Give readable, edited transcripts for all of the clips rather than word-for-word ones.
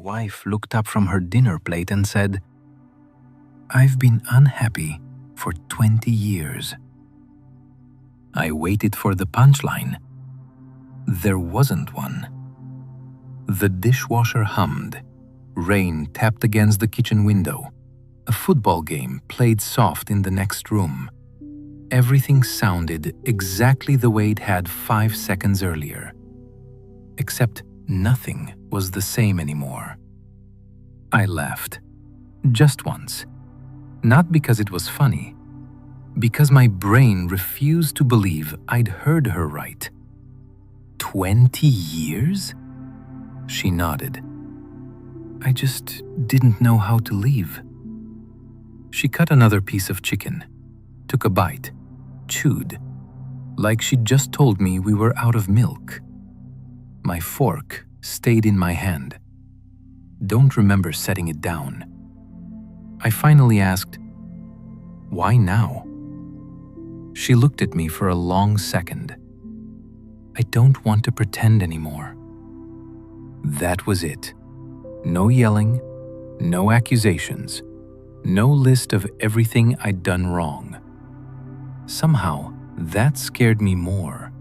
wife looked up from her dinner plate and said, "I've been unhappy for 20 years." I waited for the punchline. There wasn't one. The dishwasher hummed. Rain tapped against the kitchen window. A football game played soft in the next room. Everything sounded exactly the way it had 5 seconds earlier. Except nothing was the same anymore. I laughed. Just once. Not because it was funny. Because my brain refused to believe I'd heard her right. 20 years? She nodded. I just didn't know how to leave. She cut another piece of chicken, took a bite, chewed, like she'd just told me we were out of milk. My fork stayed in my hand. Don't remember setting it down. I finally asked, "Why now?" She looked at me for a long second. "I don't want to pretend anymore." That was it. No yelling, no accusations, no list of everything I'd done wrong. Somehow, that scared me more.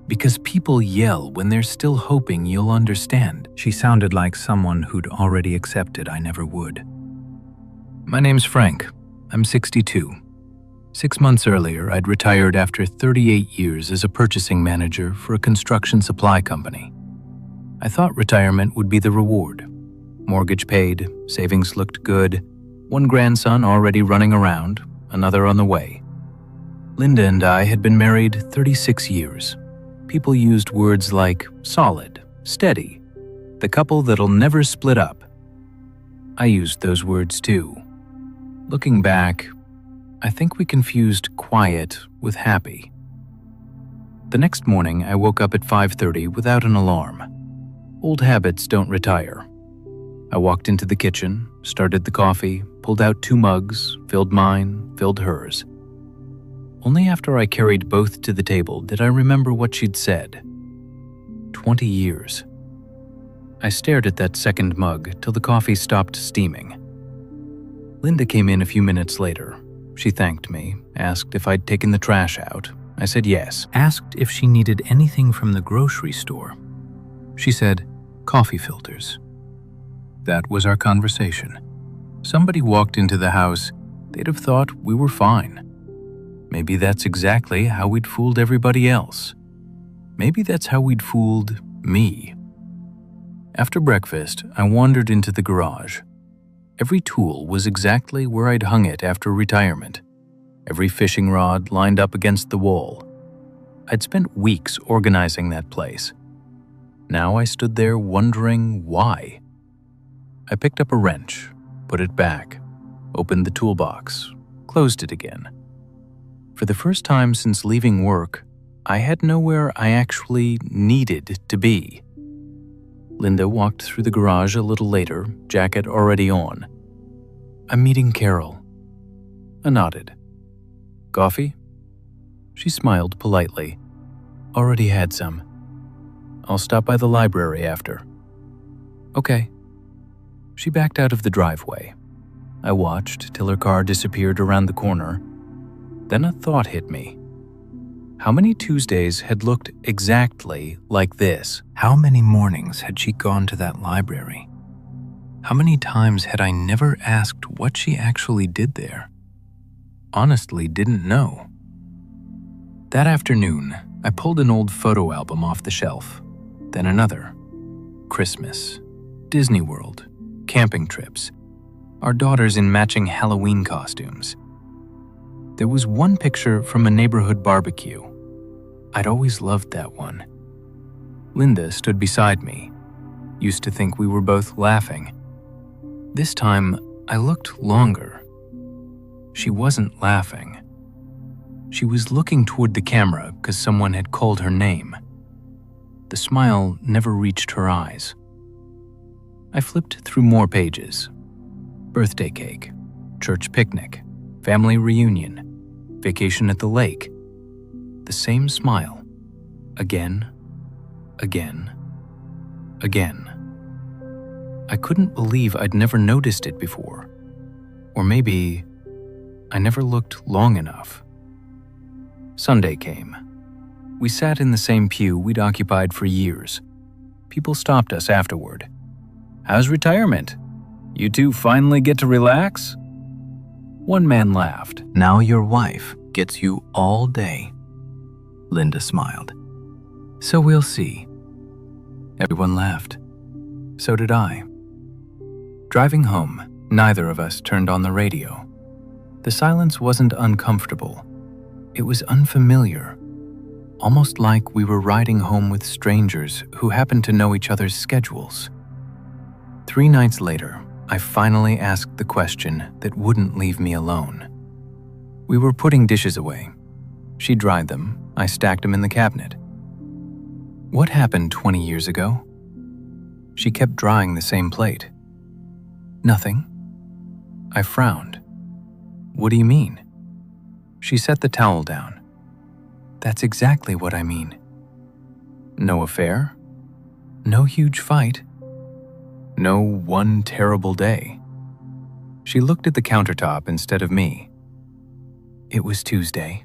Because people yell when they're still hoping you'll understand. She sounded like someone who'd already accepted I never would. "My name's Frank. I'm 62. 6 months earlier, I'd retired after 38 years as a purchasing manager for a construction supply company. I thought retirement would be the reward. Mortgage paid, savings looked good, one grandson already running around, another on the way. Linda and I had been married 36 years. People used words like solid, steady, the couple that'll never split up. I used those words too. Looking back, I think we confused quiet with happy. The next morning, I woke up at 5:30 without an alarm. Old habits don't retire. I walked into the kitchen, started the coffee, pulled out 2 mugs, filled mine, filled hers. Only after I carried both to the table did I remember what she'd said. 20 years. I stared at that second mug till the coffee stopped steaming. Linda came in a few minutes later. She thanked me, asked if I'd taken the trash out. I said yes. Asked if she needed anything from the grocery store. She said, "Coffee filters." That was our conversation. Somebody walked into the house, they'd have thought we were fine. Maybe that's exactly how we'd fooled everybody else. Maybe that's how we'd fooled me. After breakfast, I wandered into the garage. Every tool was exactly where I'd hung it after retirement. Every fishing rod lined up against the wall. I'd spent weeks organizing that place. Now I stood there wondering why. I picked up a wrench, put it back, opened the toolbox, closed it again. For the first time since leaving work, I had nowhere I actually needed to be. Linda walked through the garage a little later, jacket already on. "I'm meeting Carol." I nodded. "Coffee?" She smiled politely. "Already had some. I'll stop by the library after." "Okay." She backed out of the driveway. I watched till her car disappeared around the corner. Then a thought hit me. How many Tuesdays had looked exactly like this? How many mornings had she gone to that library? How many times had I never asked what she actually did there? Honestly, didn't know. That afternoon, I pulled an old photo album off the shelf, then another. Christmas, Disney World, camping trips, our daughters in matching Halloween costumes. There was one picture from a neighborhood barbecue. I'd always loved that one. Linda stood beside me. Used to think we were both laughing. This time, I looked longer. She wasn't laughing. She was looking toward the camera because someone had called her name. The smile never reached her eyes. I flipped through more pages. Birthday cake, church picnic, family reunion, vacation at the lake. The same smile. Again, again, again. I couldn't believe I'd never noticed it before. Or maybe I never looked long enough. Sunday came. We sat in the same pew we'd occupied for years. People stopped us afterward. "How's retirement? You two finally get to relax?" One man laughed. "Now your wife gets you all day." Linda smiled. "So we'll see." Everyone laughed. So did I. Driving home, neither of us turned on the radio. The silence wasn't uncomfortable. It was unfamiliar, almost like we were riding home with strangers who happened to know each other's schedules. 3 nights later, I finally asked the question that wouldn't leave me alone. We were putting dishes away. She dried them, I stacked them in the cabinet. "What happened 20 years ago?" She kept drying the same plate. "Nothing." I frowned. "What do you mean?" She set the towel down. "That's exactly what I mean." "No affair? No huge fight? No one terrible day?" She looked at the countertop instead of me. "It was Tuesday."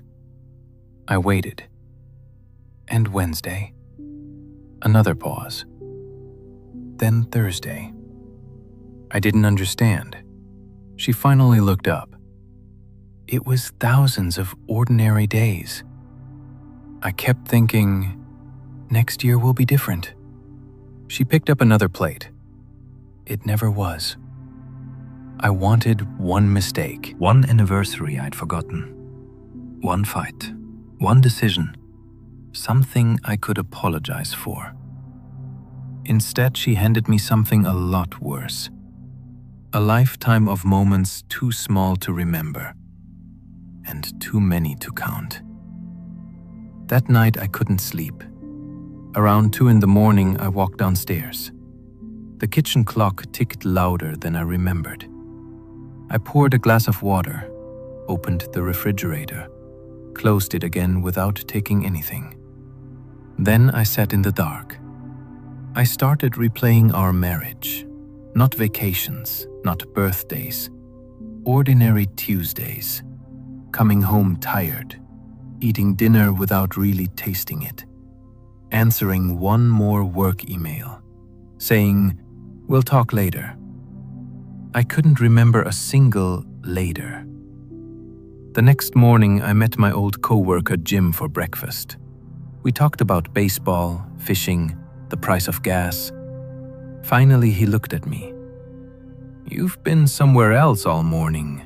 I waited. "And Wednesday?" Another pause. "Then Thursday." I didn't understand. She finally looked up. It was thousands of ordinary days. I kept thinking, next year will be different. She picked up another plate. It never was. I wanted one mistake. One anniversary I'd forgotten. One fight. One decision. Something I could apologize for. Instead, she handed me something a lot worse. A lifetime of moments too small to remember, and too many to count. That night I couldn't sleep. Around 2 a.m, I walked downstairs. The kitchen clock ticked louder than I remembered. I poured a glass of water, opened the refrigerator, closed it again without taking anything. Then I sat in the dark. I started replaying our marriage. Not vacations, not birthdays. Ordinary Tuesdays. Coming home tired. Eating dinner without really tasting it. Answering one more work email. Saying, "We'll talk later." I couldn't remember a single later. The next morning, I met my old coworker Jim for breakfast. We talked about baseball, fishing, the price of gas. Finally, he looked at me. "You've been somewhere else all morning."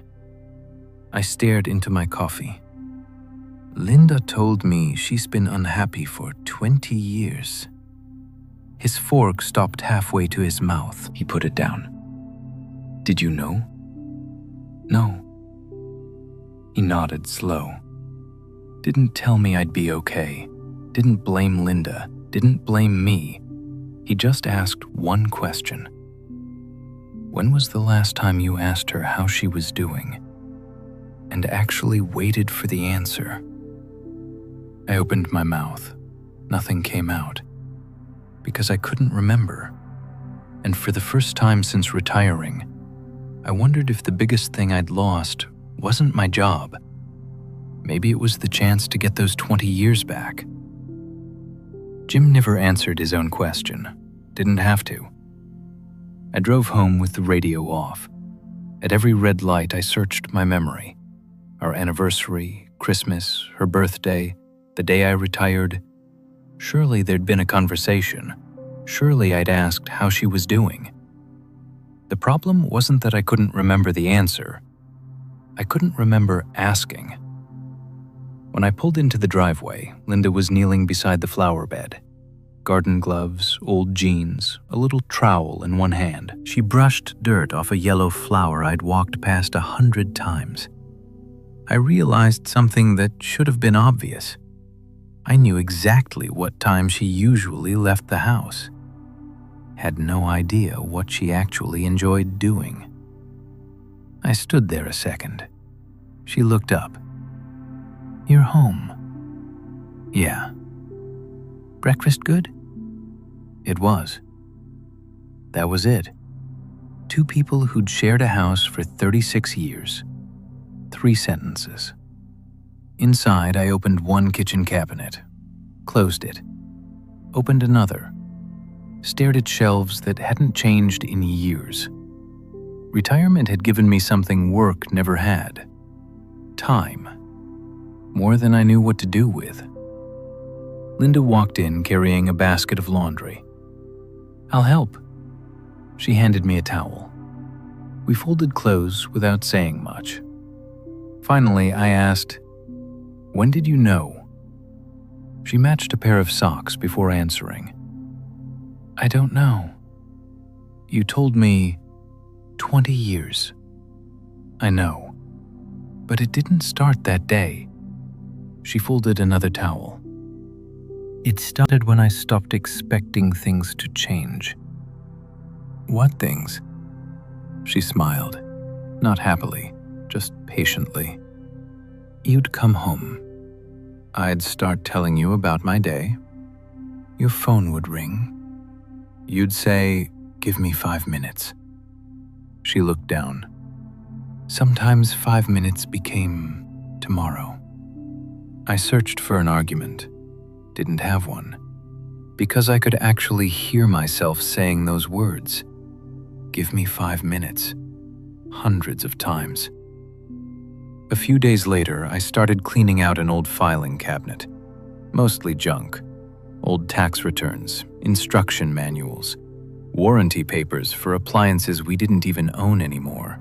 I stared into my coffee. "Linda told me she's been unhappy for 20 years. His fork stopped halfway to his mouth. He put it down. "Did you know?" "No." He nodded slow. Didn't tell me I'd be okay. Didn't blame Linda. Didn't blame me. He just asked one question. "When was the last time you asked her how she was doing?" And actually waited for the answer. I opened my mouth. Nothing came out. Because I couldn't remember. And for the first time since retiring, I wondered if the biggest thing I'd lost wasn't my job. Maybe it was the chance to get those 20 years back. Jim never answered his own question. Didn't have to. I drove home with the radio off. At every red light, I searched my memory. Our anniversary, Christmas, her birthday, the day I retired. Surely there'd been a conversation. Surely I'd asked how she was doing. The problem wasn't that I couldn't remember the answer. I couldn't remember asking. When I pulled into the driveway, Linda was kneeling beside the flower bed. Garden gloves, old jeans, a little trowel in one hand. She brushed dirt off a yellow flower I'd walked past 100 times. I realized something that should have been obvious. I knew exactly what time she usually left the house. Had no idea what she actually enjoyed doing. I stood there a second. She looked up. "You're home." "Yeah." "Breakfast good?" It was. That was it. Two people who'd shared a house for 36 years. 3 sentences. Inside, I opened one kitchen cabinet, closed it, opened another, stared at shelves that hadn't changed in years. Retirement had given me something work never had. Time. More than I knew what to do with. Linda walked in carrying a basket of laundry. "I'll help." She handed me a towel. We folded clothes without saying much. Finally, I asked, "When did you know?" She matched a pair of socks before answering. "I don't know. You told me 20 years. I know. But it didn't start that day." She folded another towel. "It started when I stopped expecting things to change." "What things?" She smiled, not happily, just patiently. "You'd come home. I'd start telling you about my day. Your phone would ring. You'd say, 'Give me 5 minutes.'" She looked down. Sometimes 5 minutes became tomorrow. I searched for an argument, didn't have one, because I could actually hear myself saying those words. "Give me 5 minutes," hundreds of times. A few days later, I started cleaning out an old filing cabinet, mostly junk, old tax returns, instruction manuals, warranty papers for appliances we didn't even own anymore.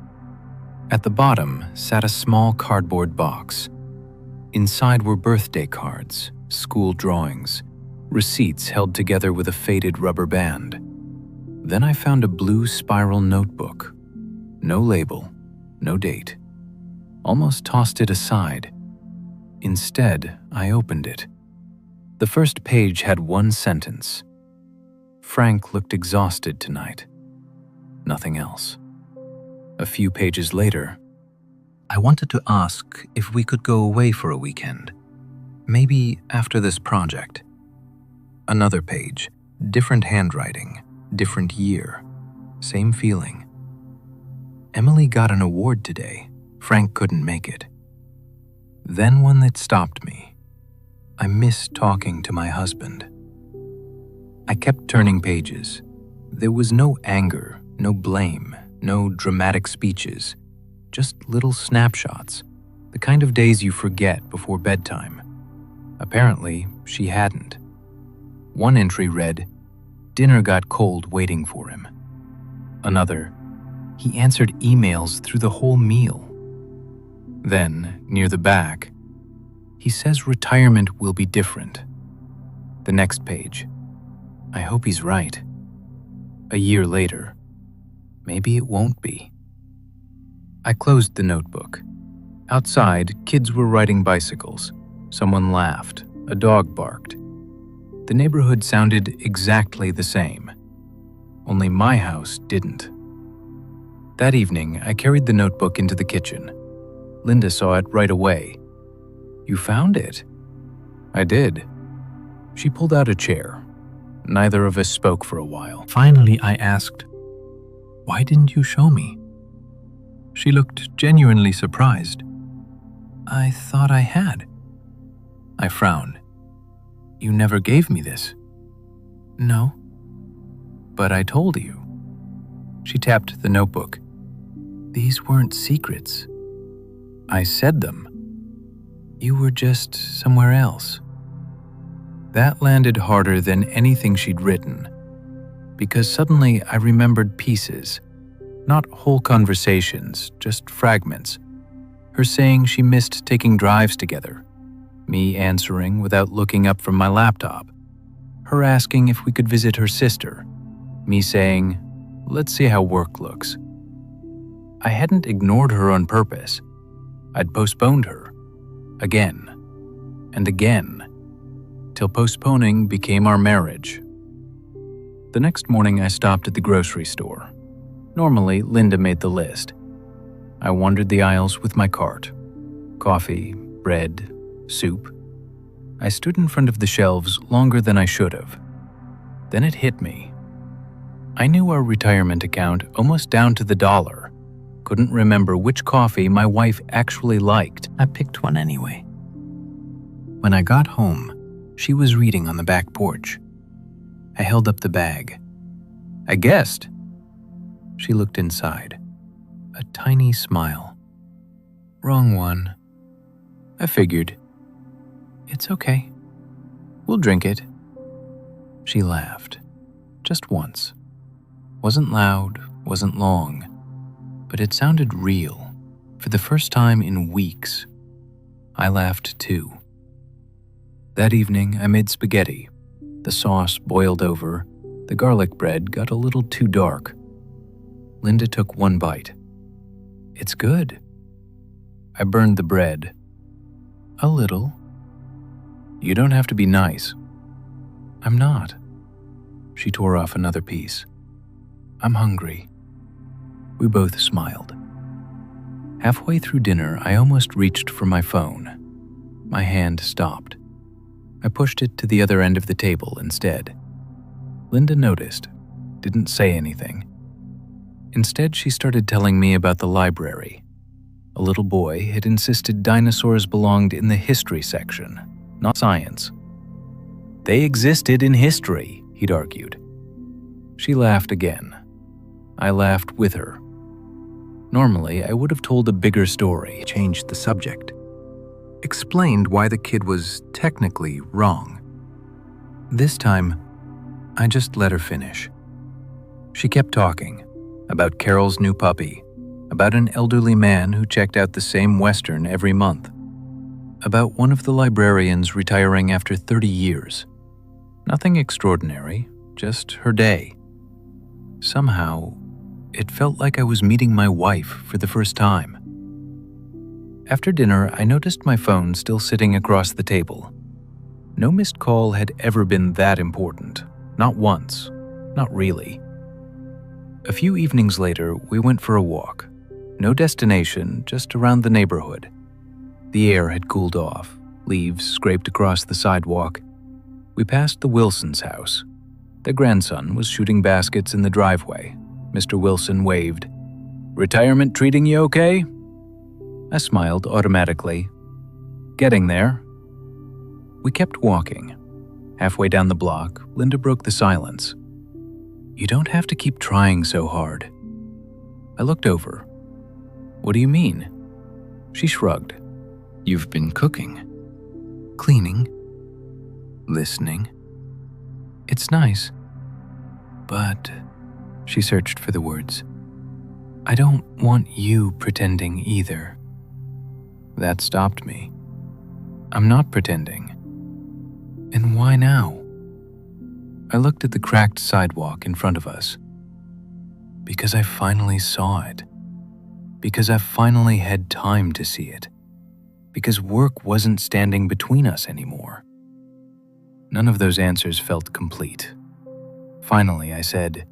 At the bottom sat a small cardboard box. Inside were birthday cards, school drawings, receipts held together with a faded rubber band. Then I found a blue spiral notebook. No label, no date. Almost tossed it aside. Instead, I opened it. The first page had one sentence. "Frank looked exhausted tonight." Nothing else. A few pages later, "I wanted to ask if we could go away for a weekend. Maybe after this project." Another page, different handwriting, different year, same feeling. "Emily got an award today. Frank couldn't make it." Then one that stopped me. "I miss talking to my husband." I kept turning pages. There was no anger, no blame, no dramatic speeches, just little snapshots, the kind of days you forget before bedtime. Apparently, she hadn't. One entry read, "Dinner got cold waiting for him." Another, "He answered emails through the whole meal." Then, near the back, "He says retirement will be different." The next page, "I hope he's right." A year later, "Maybe it won't be." I closed the notebook. Outside, kids were riding bicycles. Someone laughed. A dog barked. The neighborhood sounded exactly the same. Only my house didn't. That evening, I carried the notebook into the kitchen. Linda saw it right away. "You found it?" "I did." She pulled out a chair. Neither of us spoke for a while. Finally, I asked, "Why didn't you show me?" She looked genuinely surprised. "I thought I had." I frowned. "You never gave me this." "No." "But I told you." She tapped the notebook. "These weren't secrets." "I said them." "You were just somewhere else." That landed harder than anything she'd written, because suddenly I remembered pieces, not whole conversations, just fragments. Her saying she missed taking drives together, me answering without looking up from my laptop, her asking if we could visit her sister, me saying, "Let's see how work looks." I hadn't ignored her on purpose. I'd postponed her, again and again, till postponing became our marriage. The next morning I stopped at the grocery store. Normally, Linda made the list. I wandered the aisles with my cart. Coffee, bread, soup. I stood in front of the shelves longer than I should have. Then it hit me. I knew our retirement account almost down to the dollar. Couldn't remember which coffee my wife actually liked. I picked one anyway. When I got home, she was reading on the back porch. I held up the bag. "I guessed." She looked inside. A tiny smile. "Wrong one." I figured. "It's okay. We'll drink it." She laughed. Just once. Wasn't loud, wasn't long, but it sounded real. For the first time in weeks, I laughed too. That evening, I made spaghetti. The sauce boiled over. The garlic bread got a little too dark. Linda took one bite. "It's good." I burned the bread. "A little." "You don't have to be nice." "I'm not." She tore off another piece. "I'm hungry." We both smiled. Halfway through dinner, I almost reached for my phone. My hand stopped. I pushed it to the other end of the table instead. Linda noticed, didn't say anything. Instead, she started telling me about the library. A little boy had insisted dinosaurs belonged in the history section, not science. "They existed in history," he'd argued. She laughed again. I laughed with her. Normally, I would have told a bigger story, changed the subject, explained why the kid was technically wrong. This time, I just let her finish. She kept talking about Carol's new puppy, about an elderly man who checked out the same Western every month, about one of the librarians retiring after 30 years. Nothing extraordinary, just her day. Somehow, it felt like I was meeting my wife for the first time. After dinner, I noticed my phone still sitting across the table. No missed call had ever been that important. Not once. Not really. A few evenings later, we went for a walk. No destination, just around the neighborhood. The air had cooled off. Leaves scraped across the sidewalk. We passed the Wilsons' house. Their grandson was shooting baskets in the driveway. Mr. Wilson waved. "Retirement treating you okay?" I smiled automatically. "Getting there." We kept walking. Halfway down the block, Linda broke the silence. "You don't have to keep trying so hard." I looked over. "What do you mean?" She shrugged. "You've been cooking, cleaning, listening. It's nice. But," she searched for the words, "I don't want you pretending either." That stopped me. "I'm not pretending." "And why now?" I looked at the cracked sidewalk in front of us. Because I finally saw it. Because I finally had time to see it. Because work wasn't standing between us anymore. None of those answers felt complete. Finally, I said,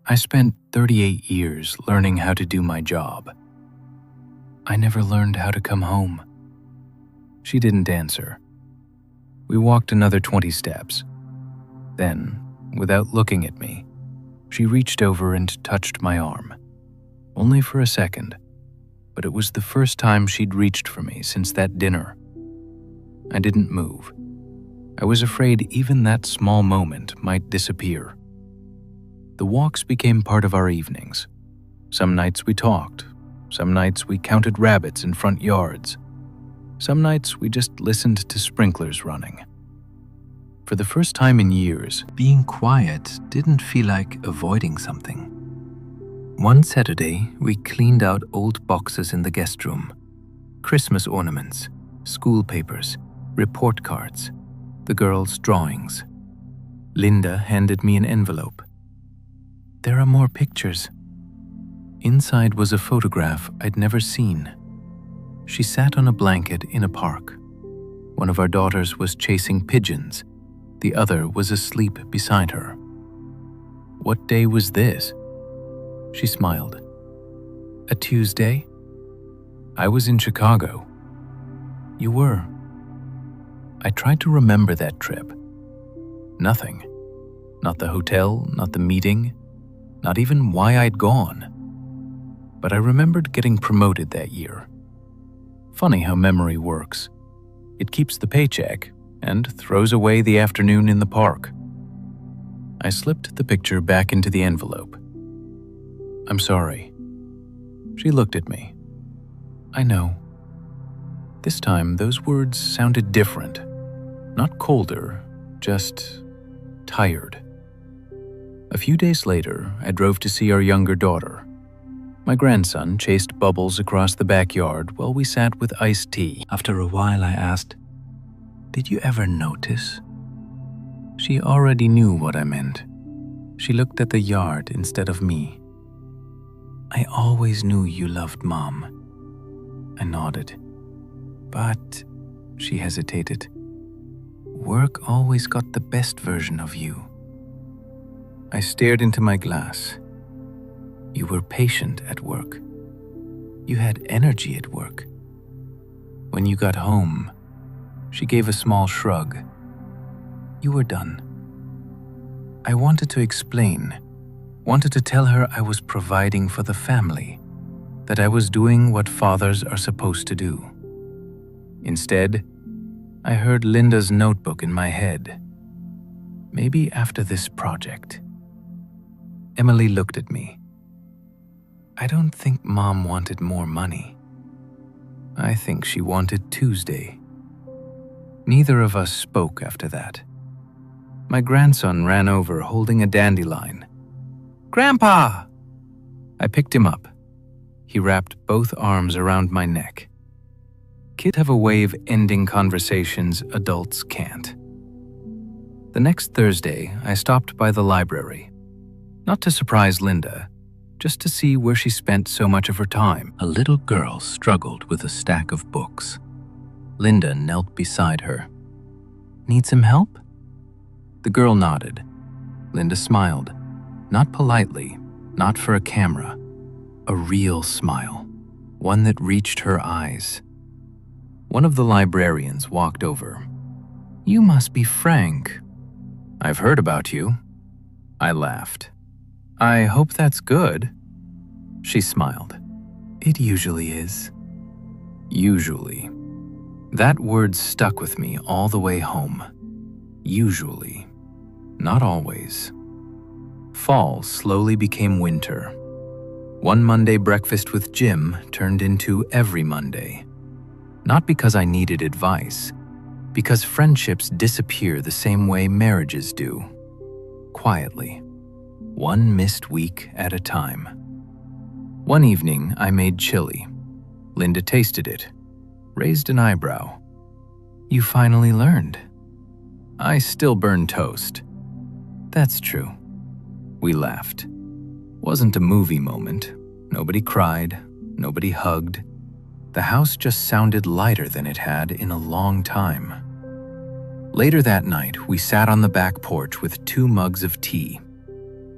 "I spent 38 years learning how to do my job. I never learned how to come home." She didn't answer. We walked another 20 steps. Then, without looking at me, she reached over and touched my arm. Only for a second, but it was the first time she'd reached for me since that dinner. I didn't move. I was afraid even that small moment might disappear. The walks became part of our evenings. Some nights we talked. Some nights we counted rabbits in front yards. Some nights we just listened to sprinklers running. For the first time in years, being quiet didn't feel like avoiding something. One Saturday, we cleaned out old boxes in the guest room. Christmas ornaments, school papers, report cards, the girls' drawings. Linda handed me an envelope. "There are more pictures." Inside was a photograph I'd never seen. She sat on a blanket in a park. One of our daughters was chasing pigeons. The other was asleep beside her. What day was this? She smiled. "A Tuesday?" "I was in Chicago." "You were." I tried to remember that trip. Nothing. Not the hotel, not the meeting, not even why I'd gone. But I remembered getting promoted that year. Funny how memory works. It keeps the paycheck and throws away the afternoon in the park. I slipped the picture back into the envelope. "I'm sorry." She looked at me. "I know." This time, those words sounded different. Not colder, just tired. A few days later, I drove to see our younger daughter. My grandson chased bubbles across the backyard while we sat with iced tea. After a while, I asked, "Did you ever notice?" She already knew what I meant. She looked at the yard instead of me. "I always knew you loved Mom." I nodded. "But," she hesitated, "work always got the best version of you." I stared into my glass. "You were patient at work. You had energy at work. When you got home," she gave a small shrug, "you were done." I wanted to explain, wanted to tell her I was providing for the family, that I was doing what fathers are supposed to do. Instead, I heard Linda's notebook in my head. Maybe after this project. Emily looked at me. "I don't think Mom wanted more money. I think she wanted Tuesday." Neither of us spoke after that. My grandson ran over holding a dandelion. "Grandpa!" I picked him up. He wrapped both arms around my neck. Kids have a way of ending conversations adults can't. The next Thursday, I stopped by the library. Not to surprise Linda, just to see where she spent so much of her time. A little girl struggled with a stack of books. Linda knelt beside her. "Need some help?" The girl nodded. Linda smiled, not politely, not for a camera. A real smile, one that reached her eyes. One of the librarians walked over. "You must be Frank." "I've heard about you." I laughed. "I hope that's good." She smiled. "It usually is." Usually. That word stuck with me all the way home. Usually. Not always. Fall slowly became winter. One Monday breakfast with Jim turned into every Monday. Not because I needed advice, because friendships disappear the same way marriages do. Quietly. One missed week at a time. One evening, I made chili. Linda tasted it, raised an eyebrow. "You finally learned." "I still burn toast." "That's true." We laughed. Wasn't a movie moment. Nobody cried, nobody hugged. The house just sounded lighter than it had in a long time. Later that night, we sat on the back porch with 2 mugs of tea.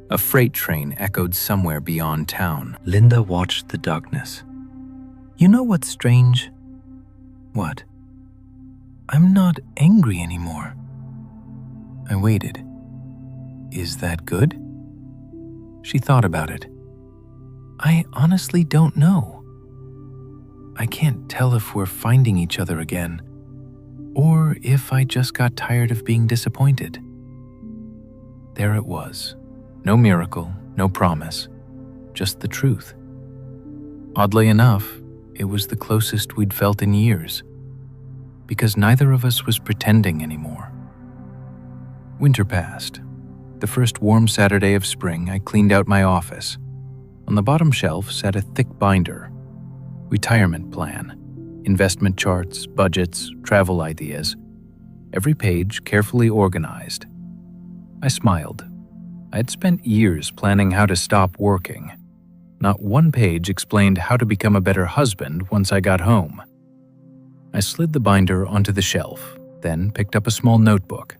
A freight train echoed somewhere beyond town. Linda watched the darkness. "You know what's strange?" "What?" "I'm not angry anymore." I waited. "Is that good?" She thought about it. "I honestly don't know. I can't tell if we're finding each other again, or if I just got tired of being disappointed." There it was. No miracle, no promise, just the truth. Oddly enough, it was the closest we'd felt in years, because neither of us was pretending anymore. Winter passed. The first warm Saturday of spring, I cleaned out my office. On the bottom shelf sat a thick binder. Retirement plan, investment charts, budgets, travel ideas. Every page carefully organized. I smiled. I had spent years planning how to stop working. Not one page explained how to become a better husband once I got home. I slid the binder onto the shelf, then picked up a small notebook.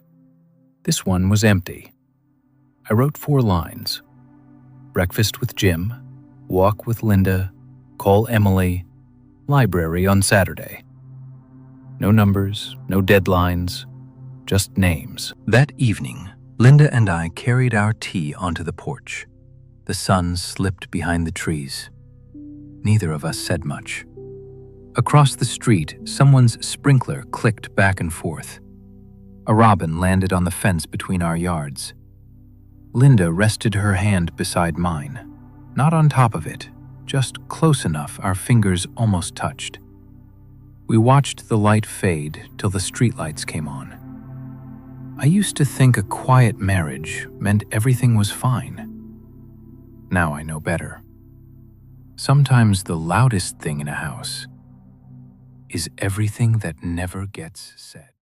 This one was empty. I wrote 4 lines. Breakfast with Jim, walk with Linda, call Emily, library on Saturday. No numbers, no deadlines, just names. That evening, Linda and I carried our tea onto the porch. The sun slipped behind the trees. Neither of us said much. Across the street, someone's sprinkler clicked back and forth. A robin landed on the fence between our yards. Linda rested her hand beside mine, not on top of it, just close enough our fingers almost touched. We watched the light fade till the streetlights came on. I used to think a quiet marriage meant everything was fine. Now I know better. Sometimes the loudest thing in a house is everything that never gets said.